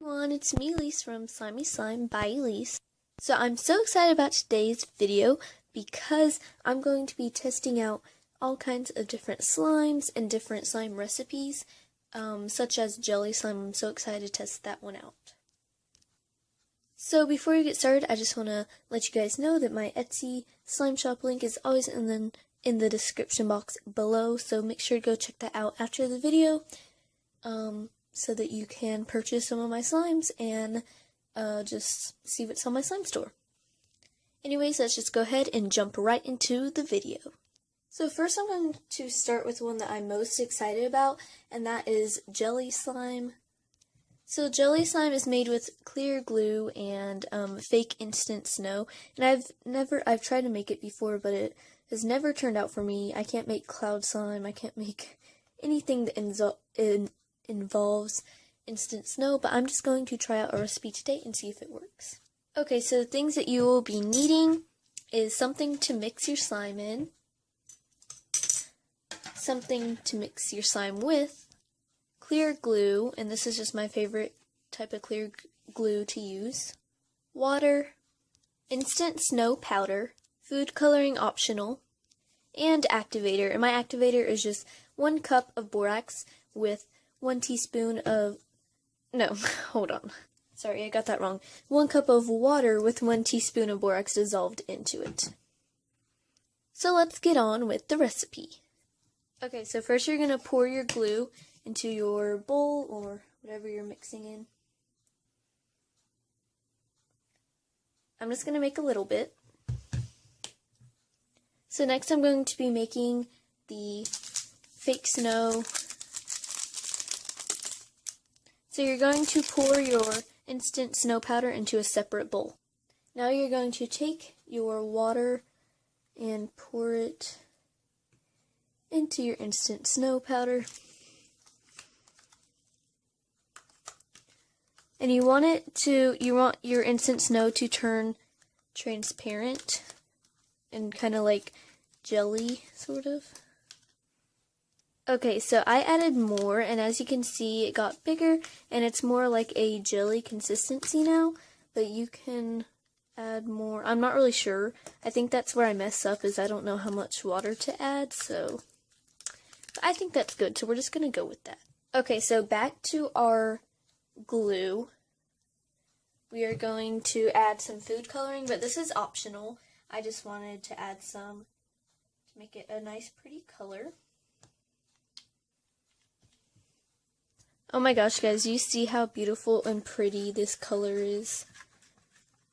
everyone, it's me, Elise from SlimeESlimeByElise. So I'm so excited about today's video because I'm going to be testing out all kinds of different slimes and different slime recipes, such as jelly slime. I'm so excited to test that one out. So before we get started, I just want to let you guys know that my Etsy slime shop link is always in the description box below, so make sure to go check that out after the video. So that you can purchase some of my slimes and just see what's on my slime store. Anyways, let's just go ahead and jump right into the video. So first I'm going to start with one that I'm most excited about, and that is jelly slime. So jelly slime is made with clear glue and fake instant snow, and I've tried to make it before, but it has never turned out for me. I can't make cloud slime, I can't make anything that involves instant snow, but I'm just going to try out a recipe today and see if it works. Okay, so the things that you will be needing is something to mix your slime in, something to mix your slime with, clear glue, and this is just my favorite type of clear glue to use, water, instant snow powder, food coloring optional, and activator. And my activator is just 1 cup of borax with 1 teaspoon of, no, hold on. Sorry, I got that wrong. 1 cup of water with 1 teaspoon of borax dissolved into it. So let's get on with the recipe. Okay, so first you're going to pour your glue into your bowl or whatever you're mixing in. I'm just going to make a little bit. So next I'm going to be making the fake snow. So you're going to pour your instant snow powder into a separate bowl. Now you're going to take your water and pour it into your instant snow powder. And you want your instant snow to turn transparent and kind of like jelly, sort of. Okay, so I added more, and as you can see, it got bigger, and it's more like a jelly consistency now, but you can add more. I'm not really sure. I think that's where I mess up, is I don't know how much water to add, so but I think that's good, so we're just going to go with that. Okay, so back to our glue. We are going to add some food coloring, but this is optional. I just wanted to add some to make it a nice, pretty color. Oh my gosh, guys, you see how beautiful and pretty this color is?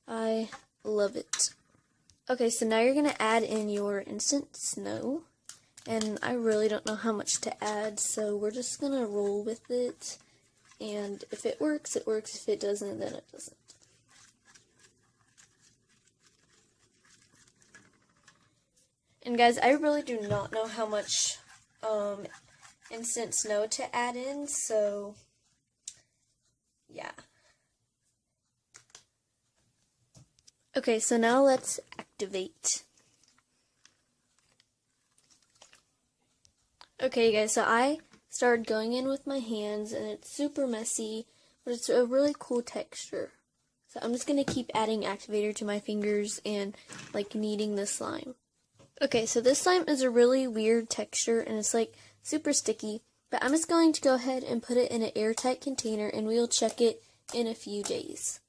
I love it. Okay, so now you're going to add in your instant snow, and I really don't know how much to add, so we're just going to roll with it, and if it works, it works. If it doesn't, then it doesn't. And guys, I really do not know how much instant snow to add in, so yeah. Okay, so now let's activate. Okay guys, so I started going in with my hands, and it's super messy, but it's a really cool texture. So I'm just going to keep adding activator to my fingers and like kneading the slime. Okay, so this slime is a really weird texture, and it's like super sticky, but I'm just going to go ahead and put it in an airtight container, and we'll check it in a few days.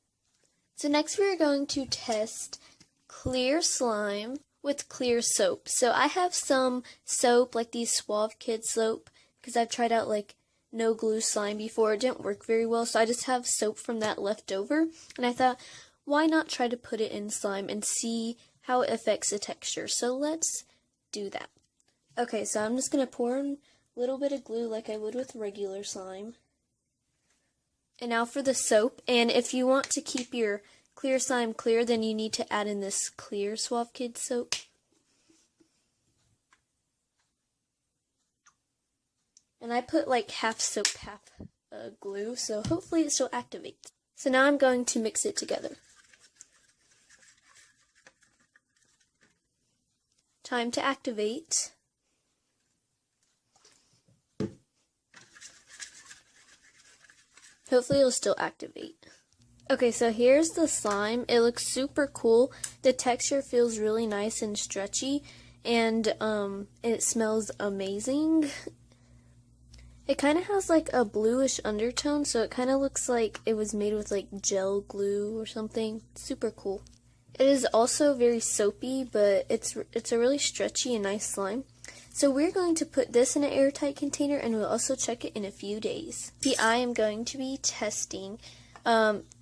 So next we are going to test clear slime with clear soap. So I have some soap, like these Suave Kids soap, because I've tried out like no glue slime before. It didn't work very well, so I just have soap from that left over, and I thought, why not try to put it in slime and see how it affects the texture. So let's do that. Okay, so I'm just going to pour in a little bit of glue like I would with regular slime. And now for the soap, and if you want to keep your clear slime clear, then you need to add in this clear Suave Kids soap. And I put like half soap, half glue, so hopefully it still activates. So now I'm going to mix it together. Time to activate. Hopefully it'll still activate. Okay, so here's the slime. It looks super cool. The texture feels really nice and stretchy, and it smells amazing. It kind of has like a bluish undertone, so it kind of looks like it was made with like gel glue or something. Super cool. It is also very soapy, but it's a really stretchy and nice slime. So we're going to put this in an airtight container, and we'll also check it in a few days. The I am going to be testing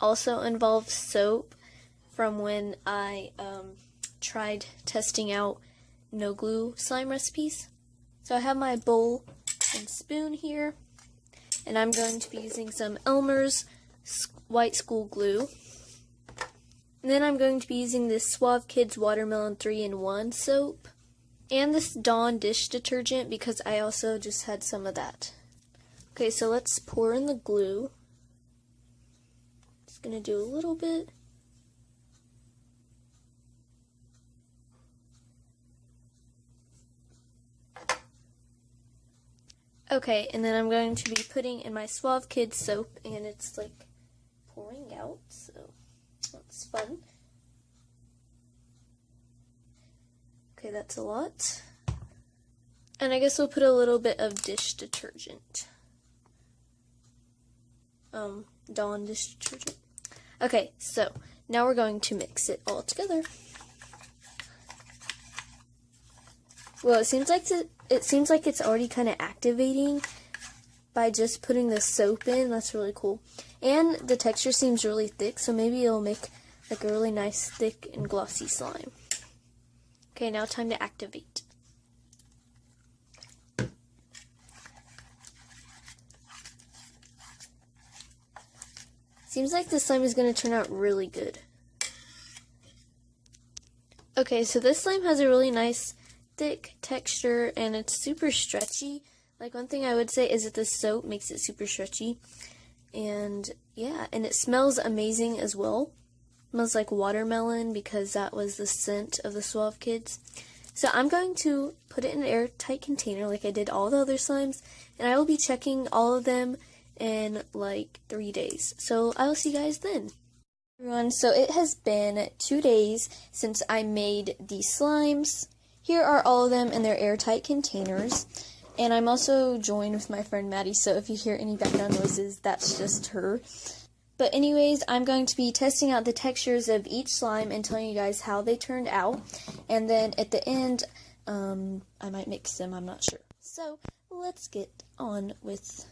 also involves soap from when I tried testing out no glue slime recipes. So I have my bowl and spoon here, and I'm going to be using some Elmer's white school glue. And then I'm going to be using this Suave Kids Watermelon 3-in-1 soap, and this Dawn dish detergent because I also just had some of that. Okay, so let's pour in the glue. Just gonna do a little bit. Okay, and then I'm going to be putting in my Suave Kids soap, and it's like pouring out, so that's fun. Okay, that's a lot. And I guess we'll put a little bit of dish detergent. Dawn dish detergent. Okay, so now we're going to mix it all together. Well, it seems like it's already kind of activating by just putting the soap in. That's really cool. And the texture seems really thick, so maybe it'll make like a really nice thick and glossy slime. Okay, now time to activate. Seems like this slime is going to turn out really good. Okay, so this slime has a really nice thick texture, and it's super stretchy. Like, one thing I would say is that the soap makes it super stretchy. And yeah, and it smells amazing as well. It smells like watermelon because that was the scent of the Suave Kids. So I'm going to put it in an airtight container like I did all the other slimes, and I will be checking all of them in like 3 days. So I will see you guys then. Everyone, so it has been 2 days since I made these slimes. Here are all of them in their airtight containers. And I'm also joined with my friend Maddie, so if you hear any background noises, that's just her. But anyways, I'm going to be testing out the textures of each slime and telling you guys how they turned out. And then at the end, I might mix them, I'm not sure. So let's get on with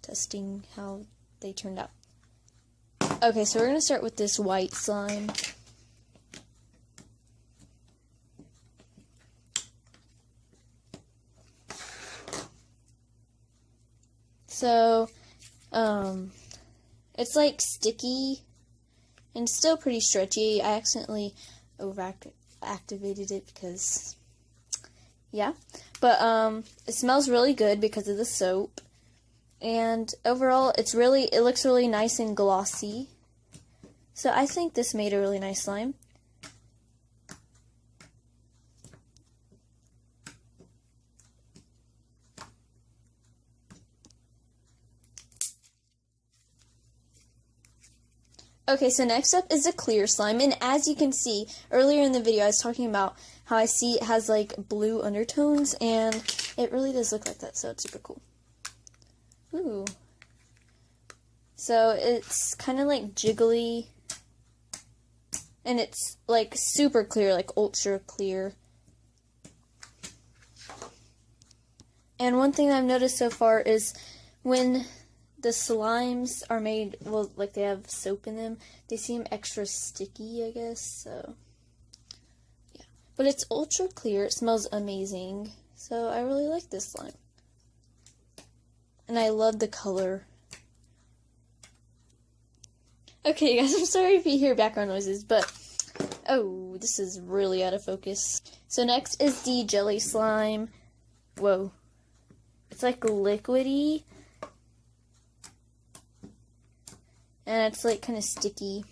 testing how they turned out. Okay, so we're going to start with this white slime. So, it's like sticky and still pretty stretchy. I accidentally overactivated it because, yeah. But, it smells really good because of the soap. And overall, it looks really nice and glossy. So I think this made a really nice slime. Okay, so next up is a clear slime, and as you can see, earlier in the video I was talking about how I see it has like blue undertones, and it really does look like that, so it's super cool. Ooh. So it's kind of like jiggly, and it's like super clear, like ultra clear. And one thing that I've noticed so far is when the slimes are made, well, like they have soap in them, they seem extra sticky, I guess, so, yeah. But it's ultra clear, it smells amazing, so I really like this slime. And I love the color. Okay, guys, I'm sorry if you hear background noises, but, oh, this is really out of focus. So next is the jelly slime. Whoa. It's like liquidy. And it's like kind of sticky.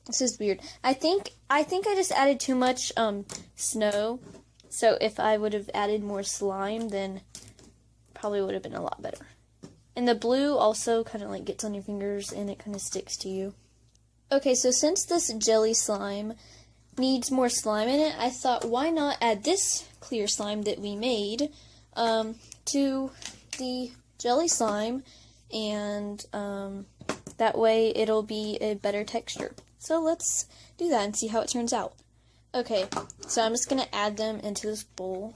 This is weird. I think I just added too much snow So if I would have added more slime, then probably would have been a lot better. And the blue also kind of like gets on your fingers and it kind of sticks to you. Okay, so since this jelly slime needs more slime in it, I thought why not add this clear slime that we made to the jelly slime, and that way it'll be a better texture. So let's do that and see how it turns out. Okay, so I'm just going to add them into this bowl.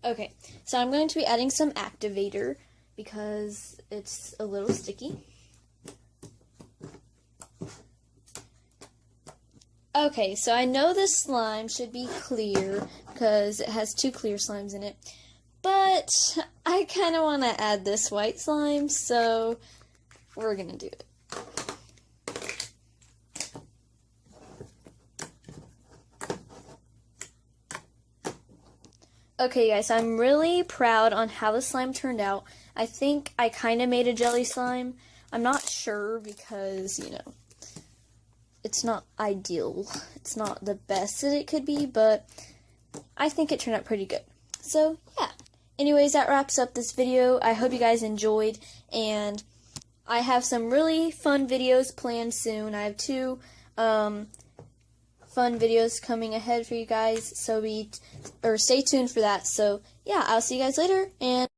Okay, so I'm going to be adding some activator because it's a little sticky. Okay, so I know this slime should be clear because it has 2 clear slimes in it, but I kind of want to add this white slime, so we're going to do it. Okay guys, I'm really proud on how the slime turned out. I think I kind of made a jelly slime. I'm not sure because, you know, it's not ideal. It's not the best that it could be, but I think it turned out pretty good. So, yeah. Anyways, that wraps up this video. I hope you guys enjoyed, and I have some really fun videos planned soon. I have 2 fun videos coming ahead for you guys, so stay tuned for that. So yeah, I'll see you guys later, and